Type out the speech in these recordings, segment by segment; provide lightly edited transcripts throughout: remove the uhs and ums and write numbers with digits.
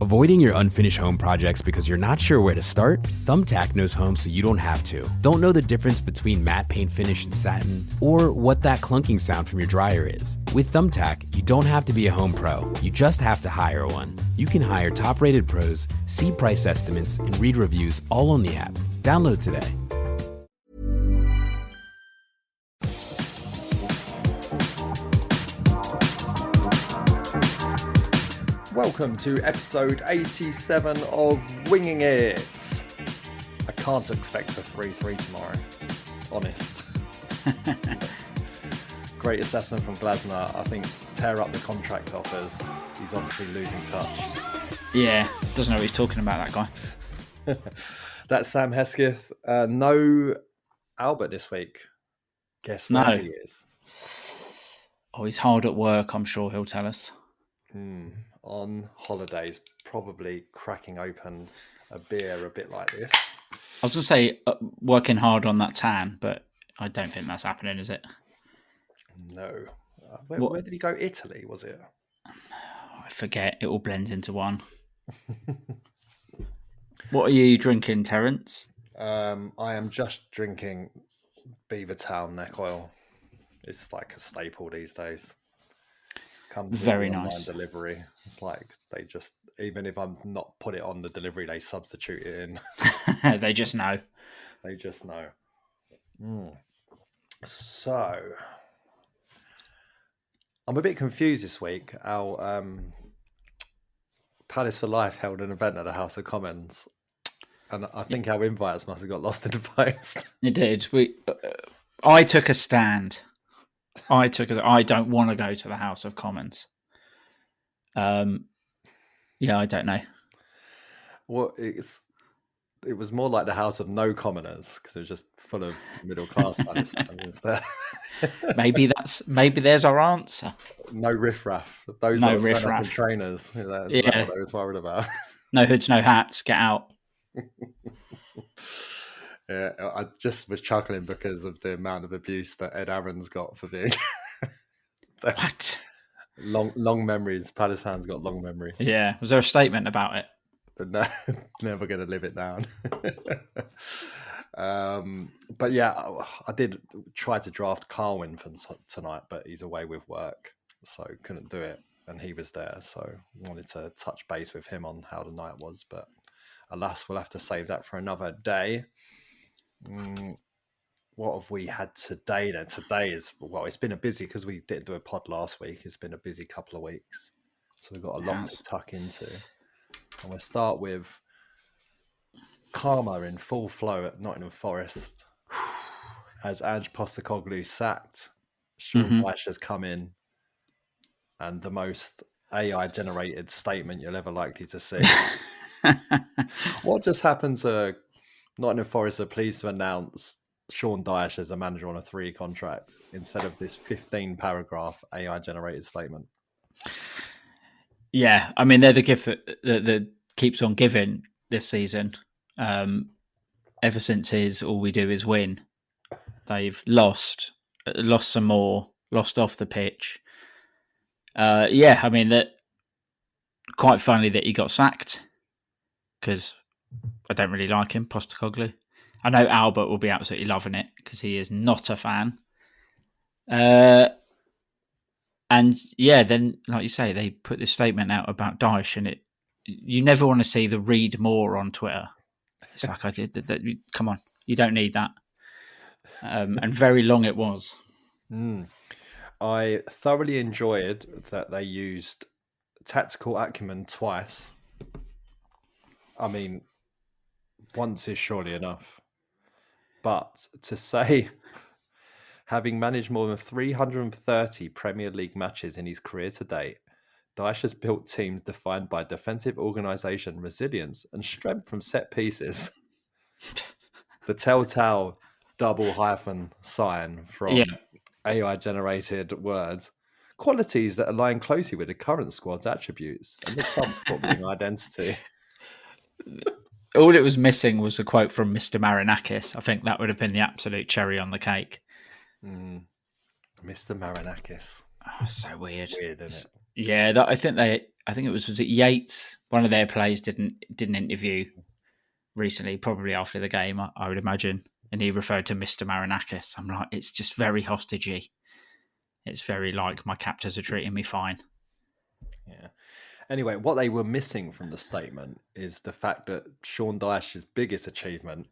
Avoiding your unfinished home projects because you're not sure where to start? Thumbtack knows home so you don't have to. Don't know the difference between matte paint finish and satin? Or what that clunking sound from your dryer is? With Thumbtack, you don't have to be a home pro. You just have to hire one. You can hire top-rated pros, see price estimates, and read reviews all on the app. Download today. Welcome to episode 87 of Winging It. I can't expect a 3-3 tomorrow, honest. Great assessment from Glasner. I think tear up the contract offers. He's obviously losing touch. Yeah, doesn't know what he's talking about, that guy. That's Sam Hesketh. No Albert this week. Guess where he is? Oh, he's hard at work, I'm sure he'll tell us. On holidays, probably cracking open a beer a bit like this. I was going to say working hard on that tan, but I don't think that's happening, is it? No. Where did he go? Italy, was it? I forget. It all blends into one. What are you drinking, Terence? I am just drinking Beavertown neck oil. It's like a staple these days. Comes very with nice delivery. It's like they just, even if I'm not put it on the delivery, they substitute it in. They just know. They just know. So I'm a bit confused this week. Our Palace for Life held an event at the House of Commons, and I think our invites must have got lost in the post. It did. I took a stand. I don't want to go to the House of Commons. Yeah, I don't know. Well, it was more like the House of No Commoners, because it was just full of middle class fans there. Maybe there's our answer. No riffraff. Those no that turn up in riffraff. trainers. That's what I was worried about. No hoods, no hats. Get out. Yeah, I just was chuckling because of the amount of abuse that Ed Aaron's got for being What? long memories. Palace fans got long memories. Yeah. Was there a statement about it? No, never going to live it down. But yeah, I did try to draft Carwin for tonight, but he's away with work, so couldn't do it. And he was there, so wanted to touch base with him on how the night was. But alas, we'll have to save that for another day. What have we had today then? Today is, well, it's been a busy, because we didn't do a pod last week. It's been a busy couple of weeks. So we've got a lot to tuck into. And we'll start with karma in full flow at Nottingham Forest. As Ange Postecoglou sacked, Sean Dyche has come in, and the most AI-generated statement you're ever likely to see. What just happened to Nottingham Forest are pleased to announce Sean Dyche as a manager on a 3-year contract instead of this 15-paragraph AI-generated statement? Yeah, I mean, they're the gift that keeps on giving this season. Ever since his all we do is win, they've lost some more, lost off the pitch. Yeah, I mean, that quite funny that he got sacked, because I don't really like him, Postecoglou. I know Albert will be absolutely loving it because he is not a fan. And yeah, then, like you say, they put this statement out about Dyche, and you never want to see the read more on Twitter. It's like, I did that. Come on, you don't need that. And very long it was. I thoroughly enjoyed that they used tactical acumen twice. I mean, once is surely enough. But to say, having managed more than 330 Premier League matches in his career to date, Dyche has built teams defined by defensive organisation, resilience, and strength from set pieces. The telltale double hyphen sign from AI-generated words. Qualities that align closely with the current squad's attributes and the club's footballing identity. All it was missing was a quote from Mr. Marinakis. I think that would have been the absolute cherry on the cake. Mr. Marinakis. Oh, so weird. Weird, isn't it? Yeah, I think think it was it Yates, one of their players did an interview recently, probably after the game, I would imagine, and he referred to Mr. Marinakis. I'm like, it's just very hostagey. It's very like my captors are treating me fine. Yeah. Anyway, what they were missing from the statement is the fact that Sean Dyche's biggest achievement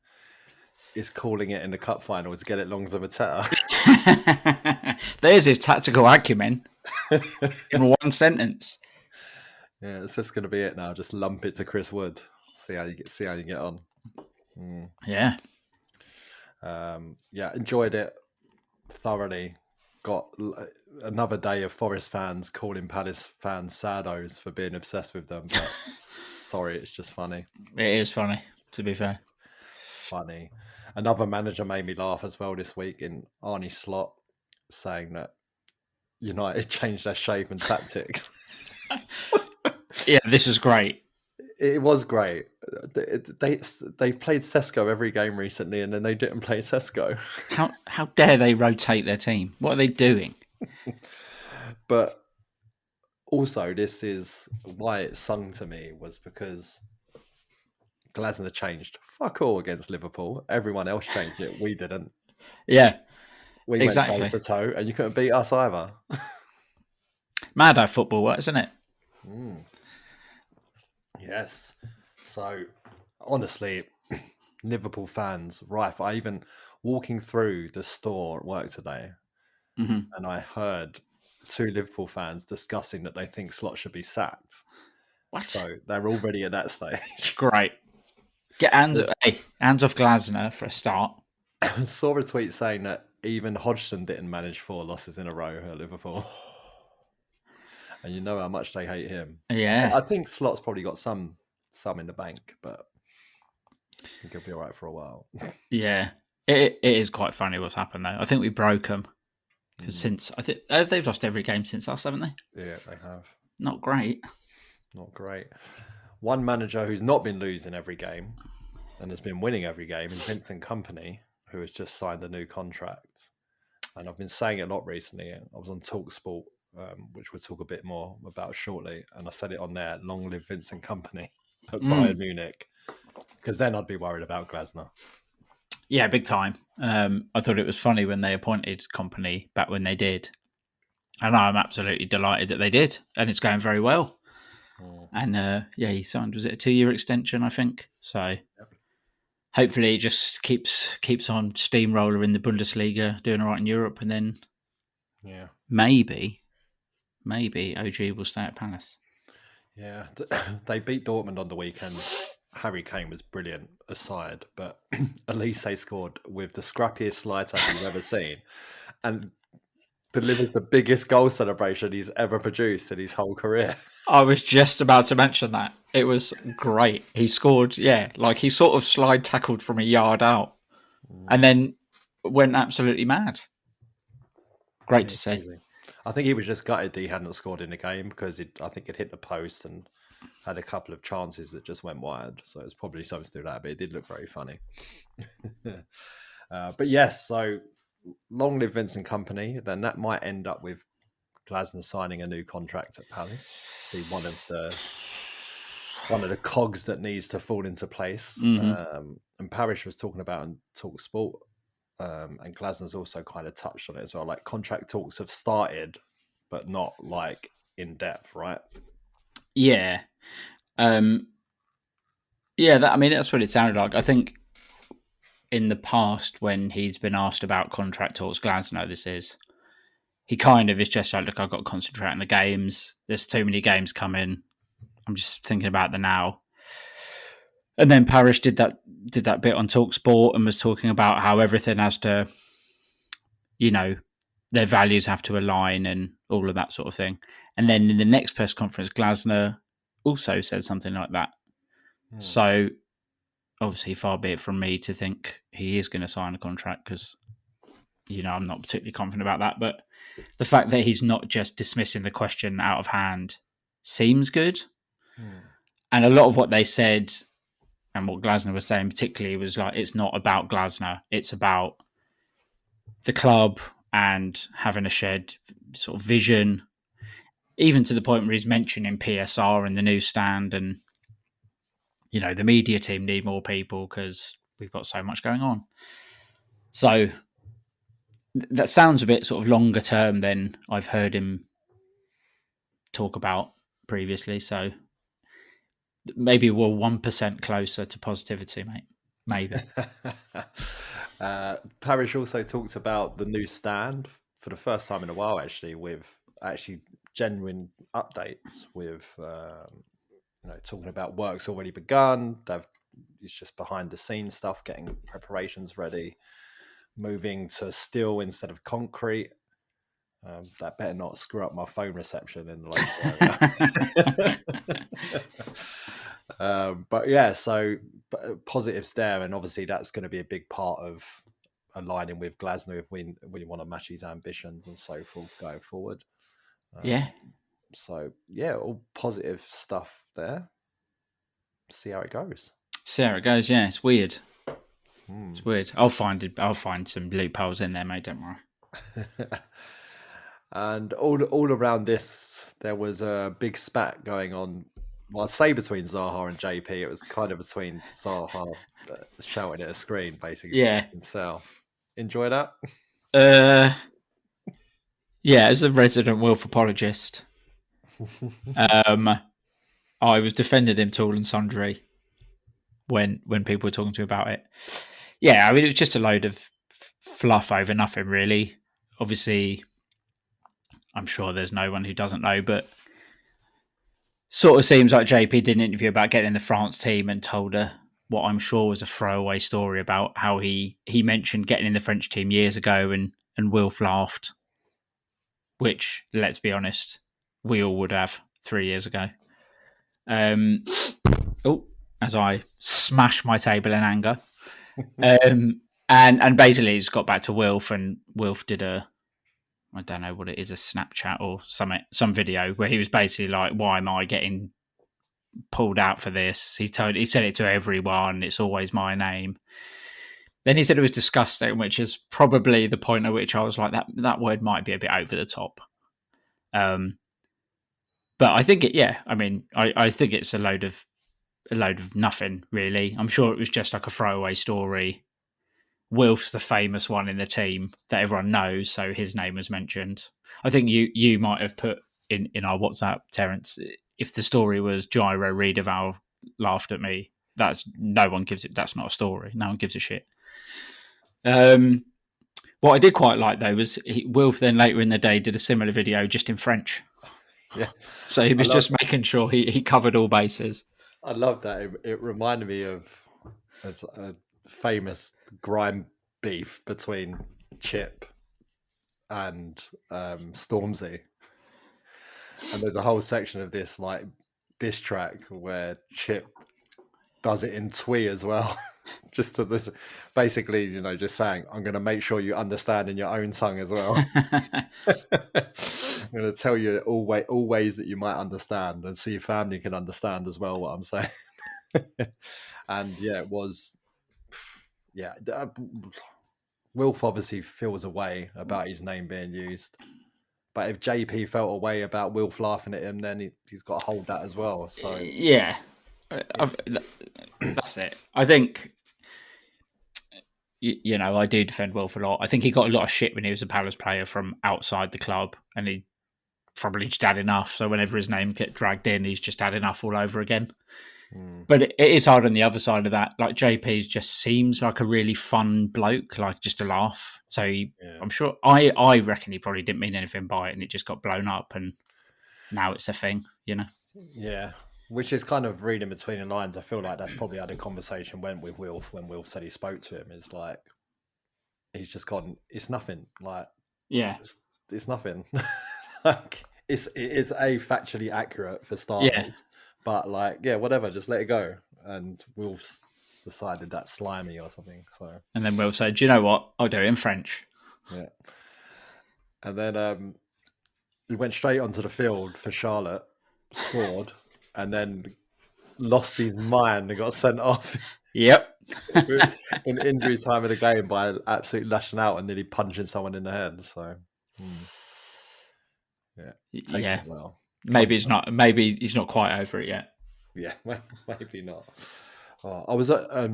is calling it in the cup final to get it long as a Mateta. There's his tactical acumen in one sentence. Yeah, it's just going to be it now. Just lump it to Chris Wood. See how you get on. Yeah. Enjoyed it thoroughly. Got another day of Forest fans calling Palace fans saddos for being obsessed with them. But sorry, it's just funny. It is funny, to be fair. Funny. Another manager made me laugh as well this week in Arnie Slot, saying that United changed their shape and tactics. Yeah, this was great. It was great. They've played Sesko every game recently, and then they didn't play Sesko. How dare they rotate their team? What are they doing? But also, this is why it sung to me, was because Glasner changed fuck all against Liverpool. Everyone else changed it. We didn't. Yeah, we exactly. went toe to toe, and you couldn't beat us either. Mad how football works, isn't it? Yes. So, honestly, Liverpool fans, rife. I even walking through the store at work today, and I heard 2 Liverpool fans discussing that they think Slot should be sacked. What? So they're already at that stage. Great. Get hands off Glasner for a start. I saw a tweet saying that even Hodgson didn't manage 4 losses in a row at Liverpool. And you know how much they hate him. Yeah. I think Slot's probably got some in the bank, but I think he'll be all right for a while. Yeah. It is quite funny what's happened, though. I think we broke them. Because since, I think they've lost every game since us, haven't they? Yeah, they have. Not great. Not great. One manager who's not been losing every game and has been winning every game is Vincent Kompany, who has just signed a new contract. And I've been saying it a lot recently. I was on TalkSport, which we'll talk a bit more about shortly. And I said it on there, long live Vincent Kompany at Bayern Munich. Because then I'd be worried about Glasner. Yeah, big time. I thought it was funny when they appointed Kompany back when they did. And I'm absolutely delighted that they did. And it's going very well. And he signed, was it a 2-year extension, I think? So hopefully it just keeps on steamroller in the Bundesliga, doing all right in Europe. And then maybe OG will stay at Palace. Yeah, they beat Dortmund on the weekend. Harry Kane was brilliant aside, but Elise scored with the scrappiest slide tackle you've ever seen and delivers the biggest goal celebration he's ever produced in his whole career. I was just about to mention that. It was great. He scored, like he sort of slide tackled from a yard out and then went absolutely mad. Great to see. I think he was just gutted that he hadn't scored in the game because I think it hit the post and had a couple of chances that just went wide. So it's probably something to do with that, but it did look very funny. But yes, so long live Vincent Kompany. Then that might end up with Glasner signing a new contract at Palace. Be one of the cogs that needs to fall into place. And Parish was talking about in TalkSport, and Glasner's also kind of touched on it as well. Like contract talks have started, but not like in depth, right? Yeah. That's what it sounded like. I think in the past when he's been asked about contract talks, Glasner, he kind of is just like, look, I've got to concentrate on the games. There's too many games coming. I'm just thinking about the now. And then Parish did that bit on TalkSport and was talking about how everything has to, their values have to align and all of that sort of thing. And then in the next press conference, Glasner also said something like that. So obviously far be it from me to think he is going to sign a contract because, I'm not particularly confident about that. But the fact that he's not just dismissing the question out of hand seems good. And a lot of what they said and what Glasner was saying particularly was like, it's not about Glasner. It's about the club and having a shared sort of vision. even to the point where he's mentioning PSR and the newsstand, and the media team need more people because we've got so much going on. So that sounds a bit sort of longer term than I've heard him talk about previously. So maybe we're 1% closer to positivity, mate. Maybe. Parish also talked about the new stand for the first time in a while, actually, with actually genuine updates with, talking about work's already begun. It's just behind the scenes stuff, getting preparations ready, moving to steel instead of concrete. That better not screw up my phone reception in the local area. But yeah, so positives there, and obviously that's going to be a big part of aligning with Glasner if we want to match his ambitions and so forth going forward. So yeah, all positive stuff there. See how it goes. Yeah, it's weird. It's weird. I'll find some loopholes in there, mate. Don't worry. And all around this, there was a big spat going on. Well, I'd say between Zaha and JP. It was kind of between Zaha shouting at a screen, basically. Yeah. Himself. Enjoy that? Yeah, as a resident Wilf apologist, I was defending him tall and sundry when people were talking to me about it. Yeah, I mean, it was just a load of fluff over nothing, really. Obviously, I'm sure there's no one who doesn't know, but sort of seems like JP did an interview about getting in the France team and told her what I'm sure was a throwaway story about how he mentioned getting in the French team years ago, and Wilf laughed, which, let's be honest, we all would have 3 years ago. As I smash my table in anger. And basically it's got back to Wilf, and Wilf did I don't know what it is, a Snapchat or some video where he was basically like, why am I getting pulled out for this? He said it to everyone, it's always my name. Then he said it was disgusting, which is probably the point at which I was like, that word might be a bit over the top. But I think I think it's a load of nothing, really. I'm sure it was just like a throwaway story. Wilf's the famous one in the team that everyone knows, so his name was mentioned. I think you might have put in our WhatsApp, Terence, if the story was Gyro Readerval laughed at me, that's not a story. No one gives a shit. What I did quite like, though, was Wilf then later in the day did a similar video just in French. Yeah. So he was just making sure he covered all bases. I love that. It reminded me of a famous grime beef between Chip and Stormzy. And there's a whole section of this like diss track where Chip does it in twee as well. Just to this, basically, just saying, I'm going to make sure you understand in your own tongue as well. I'm going to tell you all ways that you might understand, and so your family can understand as well what I'm saying. And yeah, it was, yeah. Wilf obviously feels a way about his name being used, but if JP felt a way about Wilf laughing at him, then he's got to hold that as well. So yeah. That's it. I think, I do defend Wilf a lot. I think he got a lot of shit when he was a Palace player from outside the club, and he probably just had enough. So whenever his name gets dragged in, he's just had enough all over again. But it is hard on the other side of that. Like, JP just seems like a really fun bloke, like just a laugh. So I'm sure, I reckon he probably didn't mean anything by it, and it just got blown up, and now it's a thing, Yeah. Which is kind of reading between the lines. I feel like that's probably how the conversation went with Wilf when Wilf said he spoke to him. Is like, he's just gone, it's nothing. Like, yeah, it's nothing. Like, it is factually accurate for starters. But like, yeah, whatever, just let it go. And Wilf's decided that's slimy or something. So, and then Wilf said, "Do you know what? I'll do it in French." Yeah. And then he went straight onto the field for Charlotte, scored. And then lost his mind and got sent off. Yep. in injury time of the game by absolutely lashing out and nearly punching someone in the head. So, yeah. Well. Maybe it's not. Maybe he's not quite over it yet. Yeah, maybe not. I was I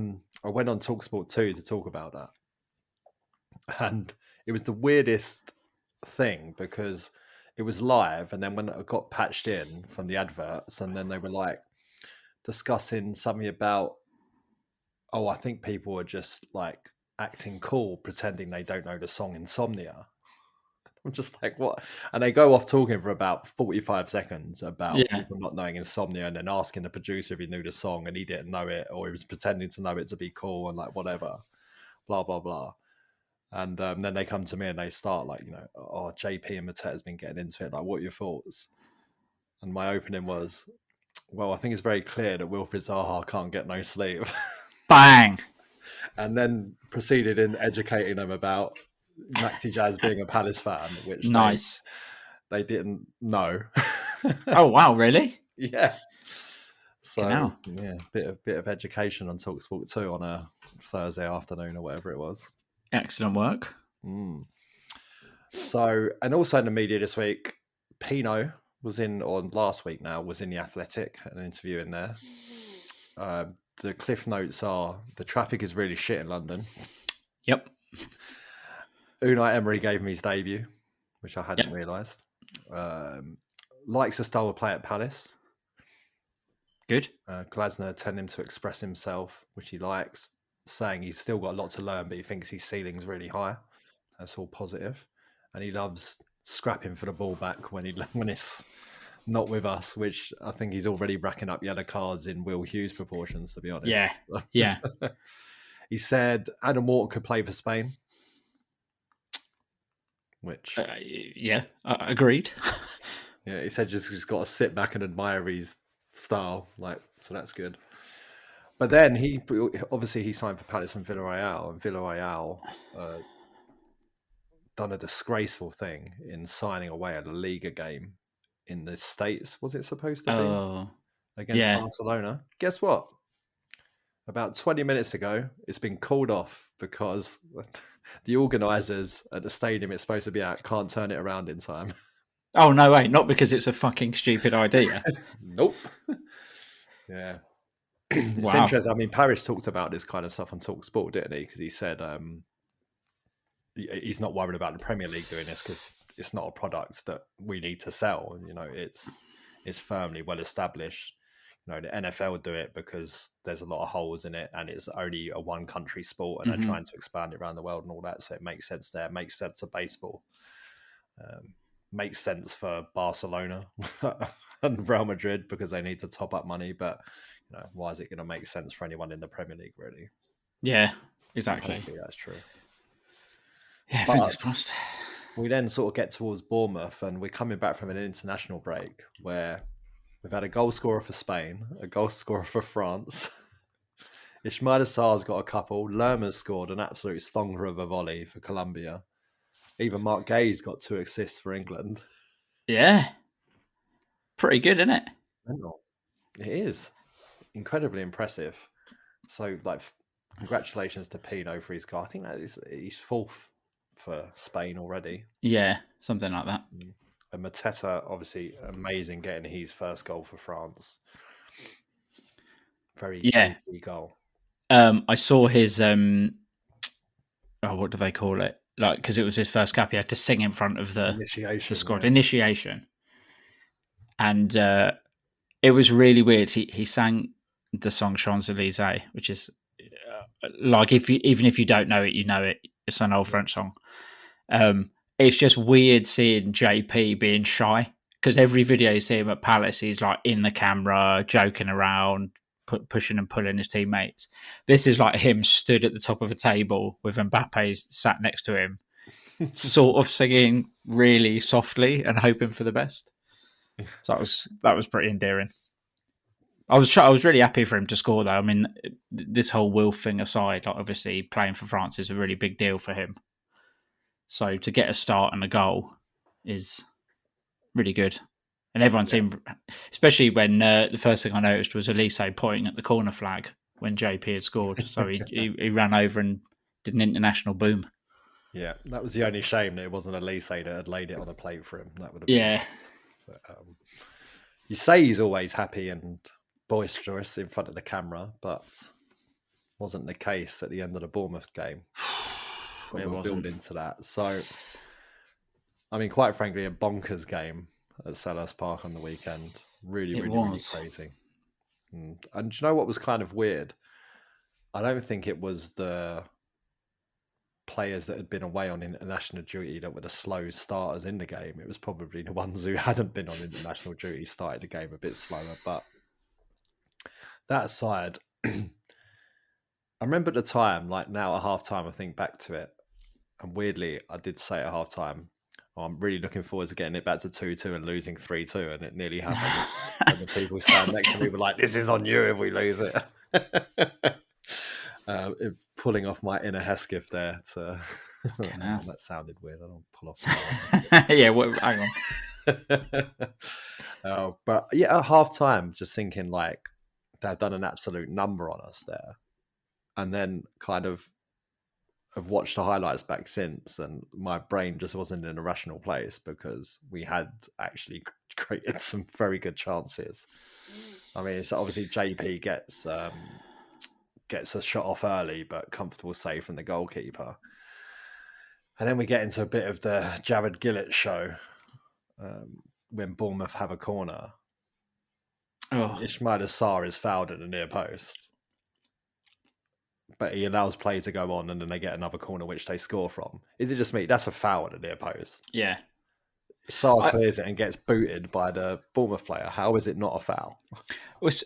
went on TalkSport 2 to talk about that, and it was the weirdest thing because it was live, and then when it got patched in from the adverts, and then they were like discussing something about, I think people are just like acting cool, pretending they don't know the song Insomnia. I'm just like, what? And they go off talking for about 45 seconds about people not knowing Insomnia, and then asking the producer if he knew the song and he didn't know it, or he was pretending to know it to be cool, and like whatever, blah, blah, blah. And then they come to me and they start like, JP and Mateta's been getting into it. Like, what are your thoughts? And my opening was, well, I think it's very clear that Wilfried Zaha can't get no sleep. Bang! And then proceeded in educating them about Maxi Jazz being a Palace fan, which nice. They didn't know. Oh wow, really? Yeah. So bit of education on TalkSport 2 on a Thursday afternoon or whatever it was. Excellent work. So, and also in the media this week, Pino was in, or last week now, was in The Athletic, an interview in there. The cliff notes are, the traffic is really shit in London. Yep. Unai Emery gave him his debut, which I hadn't realised. Likes the style of play at Palace. Good. Glasner telling him to express himself, which he likes, saying he's still got a lot to learn, but he thinks his ceiling's really high. That's all positive. And he loves scrapping for the ball back when it's not with us, which I think he's already racking up yellow cards in Will Hughes proportions, to be honest. Yeah. He said Adam Walker could play for Spain. Which... agreed. Yeah, he said just got to sit back and admire his style. So that's good. But then he signed for Palace and Villarreal, and Villarreal done a disgraceful thing in signing away at a Liga game in the States. Was it supposed to be against Barcelona? Guess what? About 20 minutes ago, it's been called off because the organisers at the stadium it's supposed to be at can't turn it around in time. Oh, no way. Not because it's a fucking stupid idea. Nope. Yeah. It's interesting. I mean, Parish talked about this kind of stuff on TalkSport, didn't he? Because he said he's not worried about the Premier League doing this because it's not a product that we need to sell. And, it's firmly well established. The NFL do it because there's a lot of holes in it and it's only a one country sport and they're trying to expand it around the world and all that. So it makes sense there. Makes sense for baseball. Makes sense for Barcelona and Real Madrid because they need to top up money. But, why is it going to make sense for anyone in the Premier League, really? Yeah, exactly. I think that's true. Yeah, fingers crossed. We then sort of get towards Bournemouth and we're coming back from an international break where we've had a goal scorer for Spain, a goal scorer for France. Ismail Assar's got a couple. Lerma's scored an absolute stonker of a volley for Colombia. Even Mark Gay's got 2 assists for England. Yeah. Pretty good, isn't it? It is. Incredibly impressive. So, congratulations to Pino for his goal. I think that is he's 4th for Spain already. Yeah, something like that. And Mateta, obviously, amazing getting his first goal for France. Very cheeky goal. I saw his, what do they call it? Because it was his first cap, he had to sing in front of the squad. Initiation. And it was really weird. He sang the song Champs-Élysées, which is even if you don't know it, you know it. It's an old French song. It's just weird seeing JP being shy because every video you see him at Palace, he's in the camera, joking around, pushing and pulling his teammates. This is him stood at the top of a table with Mbappe sat next to him, sort of singing really softly and hoping for the best. So that was pretty endearing. I was really happy for him to score though. I mean, this whole Will thing aside, obviously playing for France is a really big deal for him. So to get a start and a goal is really good. And everyone seemed, especially when the first thing I noticed was Elise pointing at the corner flag when JP had scored. So he ran over and did an international boom. Yeah, that was the only shame that it wasn't Elise that had laid it on a plate for him. That would have been You say he's always happy and boisterous in front of the camera, but wasn't the case at the end of the Bournemouth game. But we'll build into that. So, I mean, quite frankly, a bonkers game at Selhurst Park on the weekend. Really crazy. And do you know what was kind of weird? I don't think it was the players that had been away on international duty that were the slow starters in the game. It was probably the ones who hadn't been on international duty started the game a bit slower. But that aside, I remember at the time, like now at half time, I think back to it. And weirdly, I did say at half time, I'm really looking forward to getting it back to 2-2 and losing 3-2. And it nearly happened. And the people standing next to me were like, this is on you if we lose it. Pulling off my inner Hesketh there. That sounded weird. I don't pull off. Yeah, hang on. But yeah, at half time, just thinking like they've done an absolute number on us there. And then kind of I've watched the highlights back since, and my brain just wasn't in a rational place because we had actually created some very good chances. I mean, it's obviously JP gets a shot off early, but comfortable save from the goalkeeper. And then we get into a bit of the Jared Gillett show when Bournemouth have a corner. Ismail Assar is fouled at the near post. But he allows play to go on and then they get another corner which they score from. Is it just me? That's a foul at the near post. Yeah. Assar clears it and gets booted by the Bournemouth player. How is it not a foul?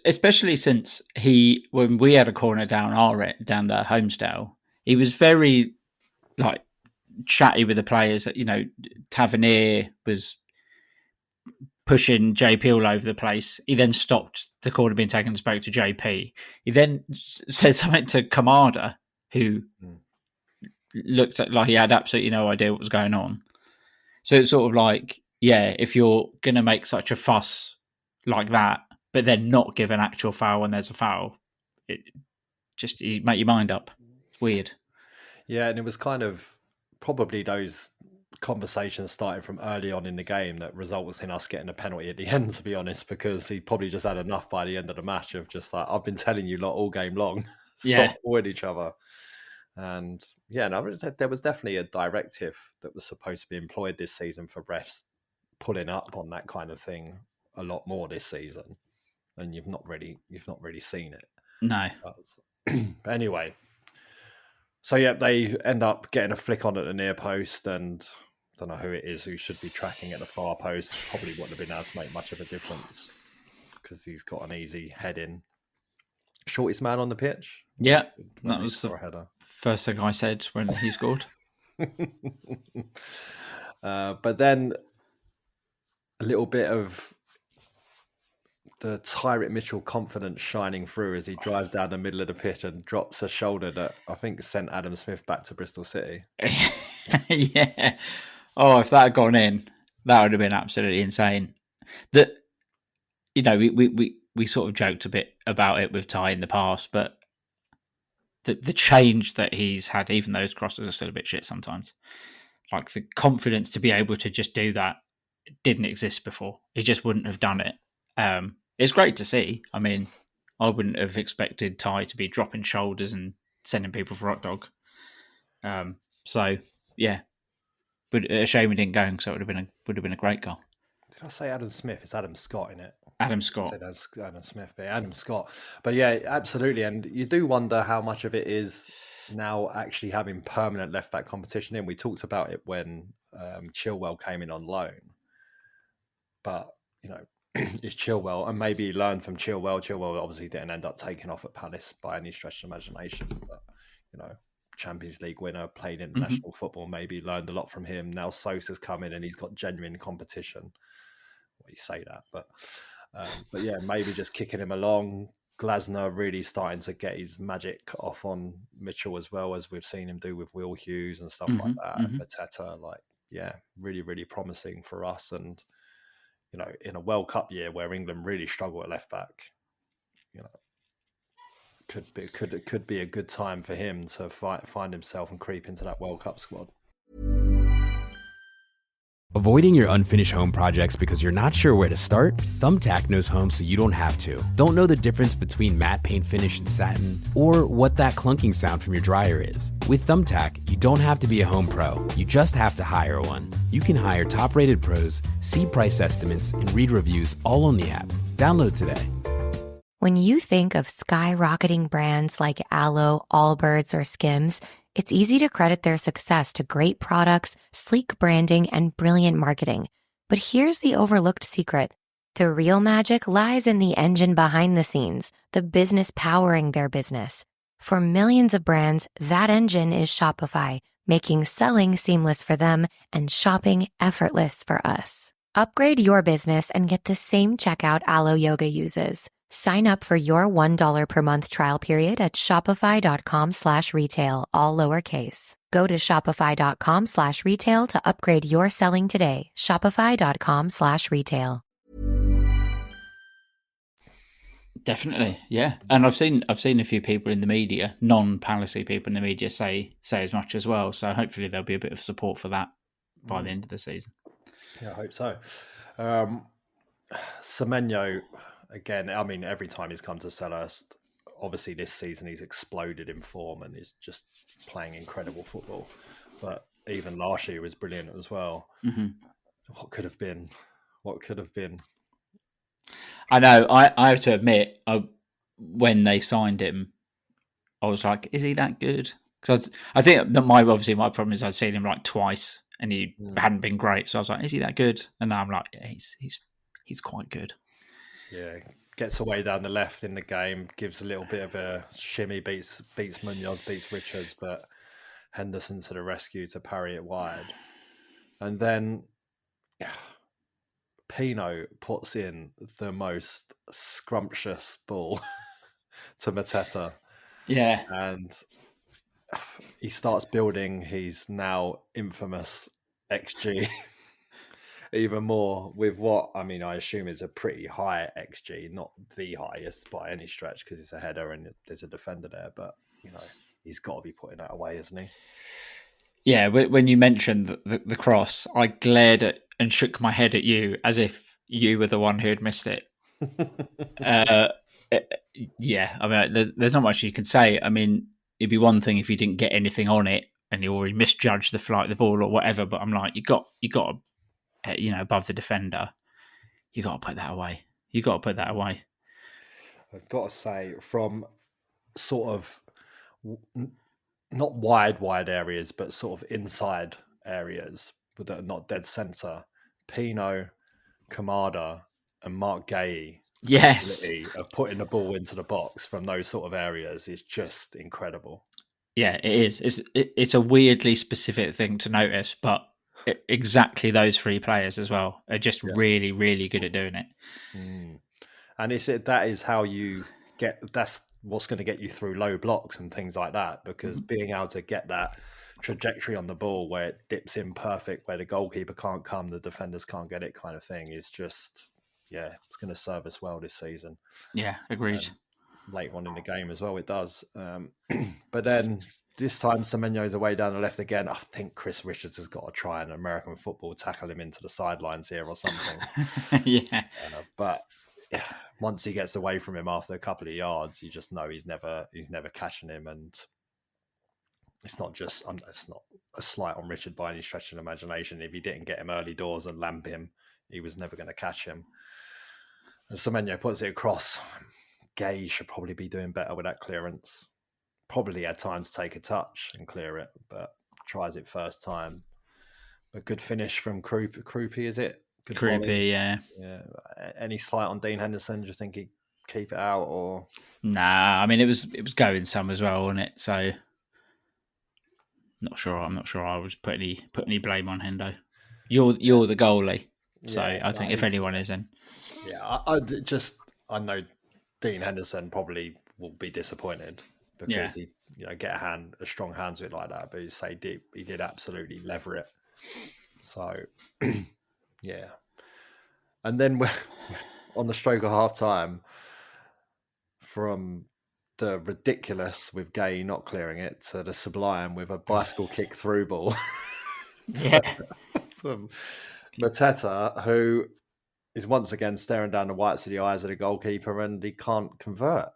Especially since when we had a corner down the Homesdale, he was very like chatty with the players. You know, Tavernier was pushing JP all over the place. He then stopped the corner being taken and spoke to JP. He then said something to Kamada, who looked like he had absolutely no idea what was going on. So it's sort of like, yeah, if you're going to make such a fuss like that, but then not give an actual foul when there's a foul, you make your mind up. It's weird. Yeah, and it was kind of probably those conversations starting from early on in the game that results in us getting a penalty at the end, to be honest, because he probably just had enough by the end of the match of just like, I've been telling you lot all game long, stop avoid each other. And yeah, no, there was definitely a directive that was supposed to be employed this season for refs pulling up on that kind of thing a lot more this season, and you've not really seen it. No. But anyway, so yeah, they end up getting a flick on at the near post, and I don't know who it is who should be tracking at the far post. Probably wouldn't have been able to make much of a difference because he's got an easy head in. Shortest man on the pitch. Yeah, that was the first thing I said when he scored. But then a little bit of the Tyrant Mitchell confidence shining through as he drives down the middle of the pitch and drops a shoulder that I think sent Adam Smith back to Bristol City. Yeah. Oh, if that had gone in, that would have been absolutely insane. That, you know, we sort of joked a bit about it with Ty in the past, but the change that he's had, even though his crosses are still a bit shit sometimes, like the confidence to be able to just do that didn't exist before. He just wouldn't have done it. It's great to see. I mean, I wouldn't have expected Ty to be dropping shoulders and sending people for hot dog. So yeah, but a shame he didn't go, because it would have been a great goal. Did I say Adam Smith? It's Adam Scott in it. Adam Scott. I said Adam Smith, but Adam Scott. But yeah, absolutely. And you do wonder how much of it is now actually having permanent left back competition in. We talked about it when Chilwell came in on loan. But, you know, is Chilwell, and maybe he learned from Chilwell. Chilwell obviously didn't end up taking off at Palace by any stretch of imagination. But, you know, Champions League winner, played international football, maybe learned a lot from him. Now Sosa's come in and he's got genuine competition. Well, you say that, but yeah, maybe just kicking him along. Glasner really starting to get his magic off on Mitchell as well, as we've seen him do with Will Hughes and stuff like that. Mateta, like, yeah, really, really promising for us. And, you know, in a World Cup year where England really struggle at left back, you know, could be a good time for him to find himself and creep into that World Cup squad. Avoiding your unfinished home projects because you're not sure where to start? Thumbtack knows homes so you don't have to. Don't know the difference between matte paint finish and satin? Or what that clunking sound from your dryer is? With Thumbtack, you don't have to be a home pro. You just have to hire one. You can hire top-rated pros, see price estimates, and read reviews all on the app. Download today. When you think of skyrocketing brands like Aloe, Allbirds, or Skims, it's easy to credit their success to great products, sleek branding, and brilliant marketing. But here's the overlooked secret. The real magic lies in the engine behind the scenes, the business powering their business. For millions of brands, that engine is Shopify, making selling seamless for them and shopping effortless for us. Upgrade your business and get the same checkout Aloe Yoga uses. Sign up for your $1 per month trial period at shopify.com/retail, all lowercase. Go to shopify.com/retail to upgrade your selling today. Shopify.com/retail. Definitely, yeah. And I've seen a few people in the media, non-Palace people in the media, say as much as well. So hopefully there'll be a bit of support for that by the end of the season. Yeah, I hope so. Semenyo, again, I mean, every time he's come to Selhurst, obviously this season he's exploded in form and is just playing incredible football. But even last year was brilliant as well. Mm-hmm. What could have been? I know. I have to admit, when they signed him, I was like, "Is he that good?" Because I think that my problem is I'd seen him like twice and he hadn't been great. So I was like, "Is he that good?" And now I'm like, yeah, he's quite good. Yeah, gets away down the left in the game, gives a little bit of a shimmy, beats Munoz, beats Richards, but Henderson to the rescue to parry it wide. And then Pino puts in the most scrumptious ball to Mateta. Yeah. And he starts building his now infamous XG even more with what, I mean, I assume is a pretty high XG, not the highest by any stretch because it's a header and there's a defender there, but, you know, he's got to be putting that away, isn't he? Yeah, when you mentioned the cross, I glared at and shook my head at you as if you were the one who had missed it. Yeah, I mean, there's not much you can say. I mean, it'd be one thing if you didn't get anything on it and you already misjudged the flight of the ball or whatever, but I'm like, you got to, above the defender, you got to put that away. I've got to say, from sort of not wide areas, but sort of inside areas that are not dead centre, Pino, Kamada, and Mark Gay, yes, of putting the ball into the box from those sort of areas is just incredible. Yeah, it is. It's a weirdly specific thing to notice, but exactly those three players as well are just really, really good at doing it. And that is how you that's what's going to get you through low blocks and things like that, because being able to get that trajectory on the ball where it dips in perfect, where the goalkeeper can't come, the defenders can't get it, kind of thing, is just, it's going to serve us well this season. Yeah, agreed. Later on in the game as well, it does. But then this time, Semenyo's away down the left again. I think Chris Richards has got to try an American football, tackle him into the sidelines here or something. Yeah. But once he gets away from him after a couple of yards, you just know he's never catching him. And it's not a slight on Richard by any stretch of the imagination. If he didn't get him early doors and lamp him, he was never going to catch him. And Semenyo puts it across. Gay should probably be doing better with that clearance. Probably at times take a touch and clear it, but tries it first time. A good finish from Kroupy, is it? Good Kroupy, volley. yeah. Any slight on Dean Henderson? Do you think he'd keep it out or? Nah, I mean it was going some as well, wasn't it? So not sure. I'm not sure I would put any blame on Hendo. You're the goalie, so I think if anyone is in. Yeah, I know Dean Henderson probably will be disappointed because he get a strong hands with it like that, but he did absolutely lever it. So yeah. And then we're on the stroke of half time, from the ridiculous with Gay not clearing it to the sublime with a bicycle kick through ball. Mateta, who is once again staring down the whites of the eyes of the goalkeeper, and he can't convert.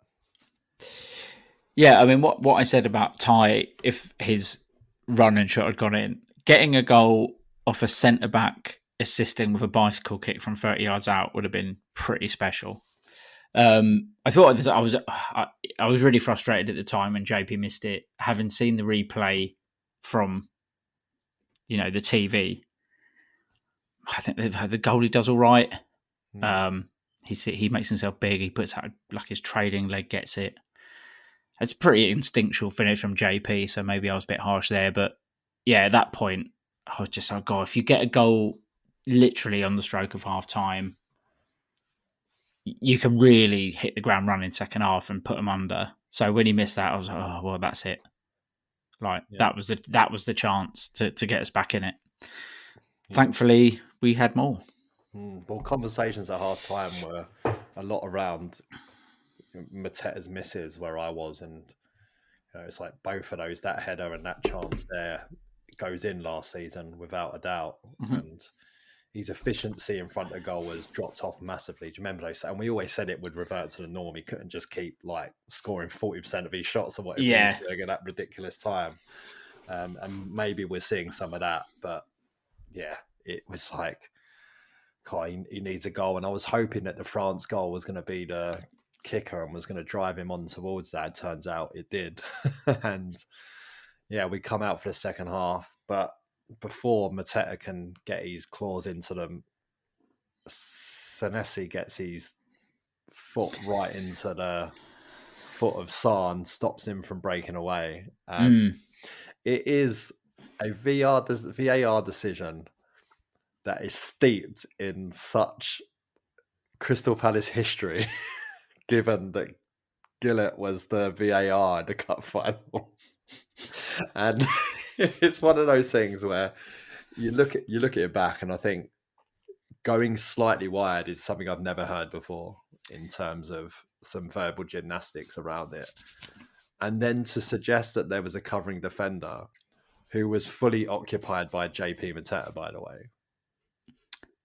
Yeah, I mean, what I said about Ty, if his run and shot had gone in, getting a goal off a centre back assisting with a bicycle kick from 30 yards out would have been pretty special. I thought I was really frustrated at the time when JP missed it, having seen the replay from the TV. I think the goalie does all right. He makes himself big. He puts out like his trailing leg, gets it. It's a pretty instinctual finish from JP, so maybe I was a bit harsh there. But yeah, at that point, I was just, oh God, if you get a goal literally on the stroke of half time, you can really hit the ground running second half and put them under. So when he missed that, I was like, oh, well, that's it. That was the chance to get us back in it. Yeah. Thankfully, we had more. Well, conversations at half time were a lot around Mateta's misses where I was, and it's like both of those, that header and that chance there, goes in last season without a doubt. And his efficiency in front of goal has dropped off massively. Do you remember those? And we always said it would revert to the norm. He couldn't just keep like scoring 40% of his shots or whatever he was doing at that ridiculous time. And maybe we're seeing some of that, but yeah, it was like, God, he needs a goal. And I was hoping that the France goal was going to be the kicker and was going to drive him on towards that. It turns out it did. And yeah, we come out for the second half, but before Mateta can get his claws into them, Senesi gets his foot right into the foot of Sarn, stops him from breaking away. It is a VAR decision that is steeped in such Crystal Palace history, given that Gillett was the VAR in the cup final. And it's one of those things where you look at it back, and I think going slightly wide is something I've never heard before in terms of some verbal gymnastics around it. And then to suggest that there was a covering defender who was fully occupied by JP Mateta, by the way,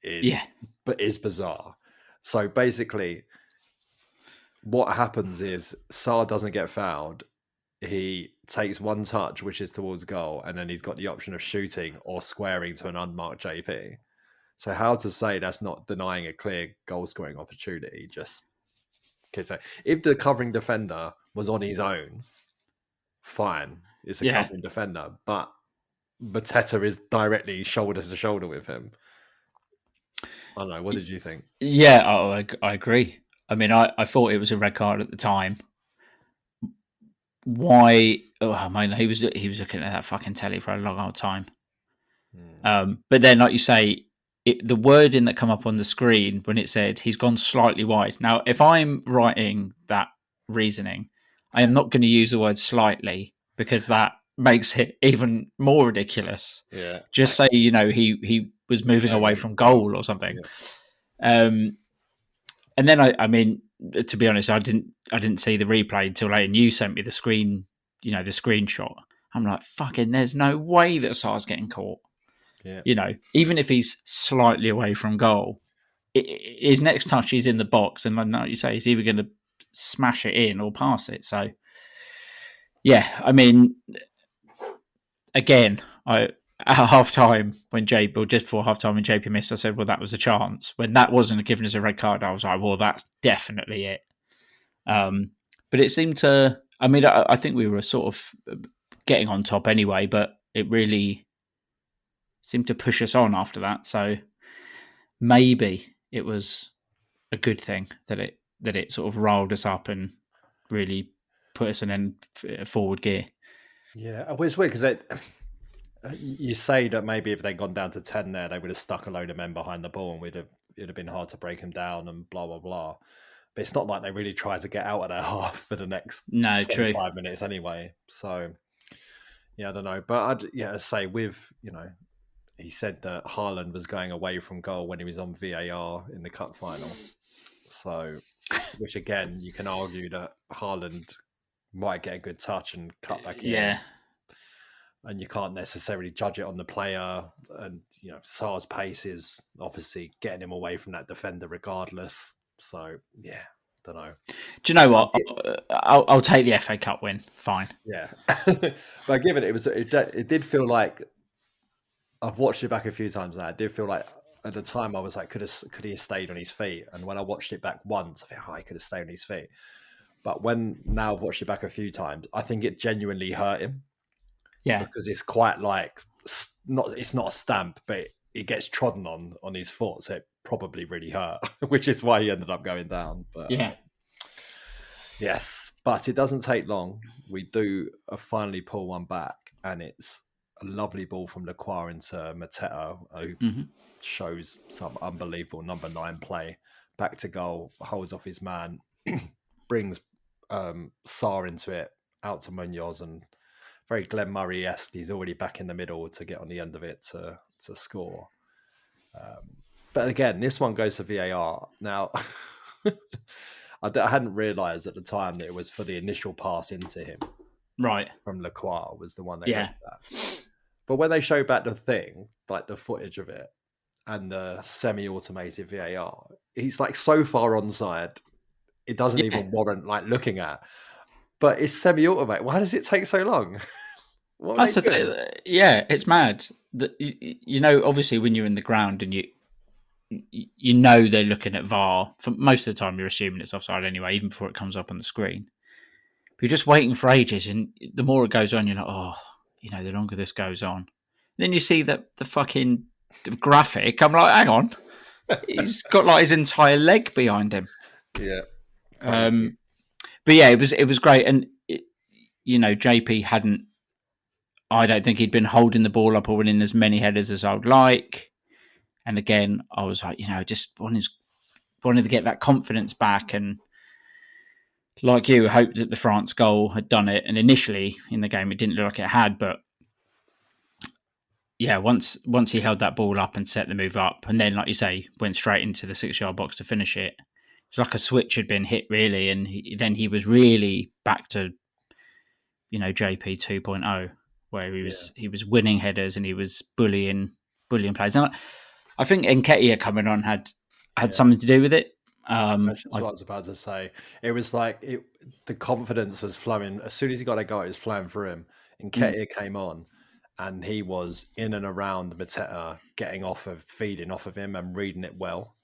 is bizarre. So basically, what happens is Sarr doesn't get fouled. He takes one touch, which is towards goal, and then he's got the option of shooting or squaring to an unmarked JP. So how to say that's not denying a clear goal-scoring opportunity? Just keep saying, if the covering defender was on his own, fine, it's a covering defender, but Mateta is directly shoulder to shoulder with him. I don't know. What did you think? Yeah, I agree. I mean, I thought it was a red card at the time. Why? Oh man, he was looking at that fucking telly for a long old time. But then, like you say, the wording that come up on the screen when it said he's gone slightly wide. Now, if I'm writing that reasoning, I am not going to use the word slightly, because that makes it even more ridiculous. Yeah. Just say, he was moving away from goal or something. Yeah. And then I mean, to be honest, I didn't see the replay until later, and you sent me the screen, the screenshot. I'm like, fucking, there's no way that Sarr's getting caught. Yeah. Even if he's slightly away from goal, his next touch is in the box, and like you say, he's either going to smash it in or pass it. So, yeah, I mean, again, at half time just before half time when JP missed, I said, well, that was a chance. When that wasn't given as a red card, I was like, well, that's definitely it. But it seemed to, I mean, I think we were sort of getting on top anyway, but it really seemed to push us on after that. So maybe it was a good thing that it sort of rolled us up and really put us in forward gear. Yeah, well, it's weird because you say that maybe if they'd gone down to 10 there, they would have stuck a load of men behind the ball and it'd have been hard to break them down and blah, blah, blah. But it's not like they really tried to get out of their half for the next 25 minutes anyway. So, yeah, I don't know. But I say with, he said that Haaland was going away from goal when he was on VAR in the cup final. So, which again, you can argue that Haaland might get a good touch and cut back in. Yeah. and you can't necessarily judge it on the player. And Sar's pace is obviously getting him away from that defender regardless. So yeah, don't know. Do you know what? I'll take the FA Cup win. Fine. Yeah, but given it did feel like, I've watched it back a few times now. It did feel like at the time I was like, could he have stayed on his feet? And when I watched it back once, I think, he could have stayed on his feet. But now I've watched it back a few times, I think it genuinely hurt him. Yeah, because it's quite like it's not a stamp, but it gets trodden on his foot, so it probably really hurt, which is why he ended up going down. But yeah. Yes, but it doesn't take long. We do finally pull one back, and it's a lovely ball from Lacroix into Mateta, who shows some unbelievable number 9 play. Back to goal, holds off his man, brings Sarr into it, out to Munoz, and very Glenn Murray-esque. He's already back in the middle to get on the end of it to score. But again, this one goes to VAR. Now, I hadn't realised at the time that it was for the initial pass into him. Right. From Lacroix was the one they looked at. But when they show back the thing, like the footage of it, and the semi-automated VAR, he's like so far onside, it doesn't even warrant like looking at. But it's semi-automated. Why does it take so long? That's the thing. Yeah, it's mad. That obviously when you're in the ground and you know they're looking at VAR, for most of the time you're assuming it's offside anyway, even before it comes up on the screen. But you're just waiting for ages, and the more it goes on, you're like, the longer this goes on. And then you see the fucking graphic. I'm like, hang on, he's got like his entire leg behind him. Yeah. But yeah, it was great, and JP hadn't. I don't think he'd been holding the ball up or winning as many headers as I would like. And again, I was like, just wanted to get that confidence back, and like you, hoped that the France goal had done it. And initially in the game, it didn't look like it had, but yeah, once he held that ball up and set the move up, and then, like you say, went straight into the 6-yard box to finish it. It's like a switch had been hit, really, and then he was really back to, JP 2.0, where he was winning headers and he was bullying players. And I think Nketiah coming on had something to do with it. That's what I was about to say. It was like the confidence was flowing. As soon as he got a goal, it was flowing through him. Nketiah came on, and he was in and around Mateta, feeding off of him and reading it well.